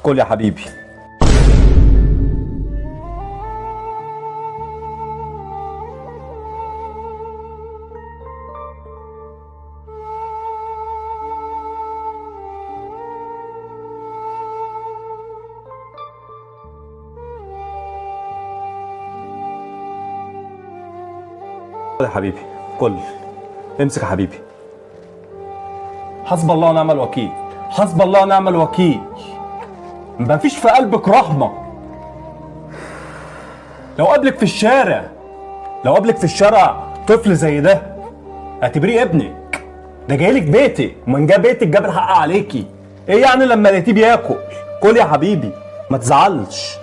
كل يا حبيبي. كل يا حبيبي كل. امسك يا حبيبي. حسب الله ونعم الوكيل، حسب الله ونعم الوكيل. مفيش في قلبك رحمة. لو قابلك في الشارع طفل زي ده اعتبريه ابنك. ده جايلك بيتك، ومن جاب بيتك جاب الحق عليكي. ايه يعني لما لقيتيه بياكل؟ كل يا حبيبي ما تزعلش.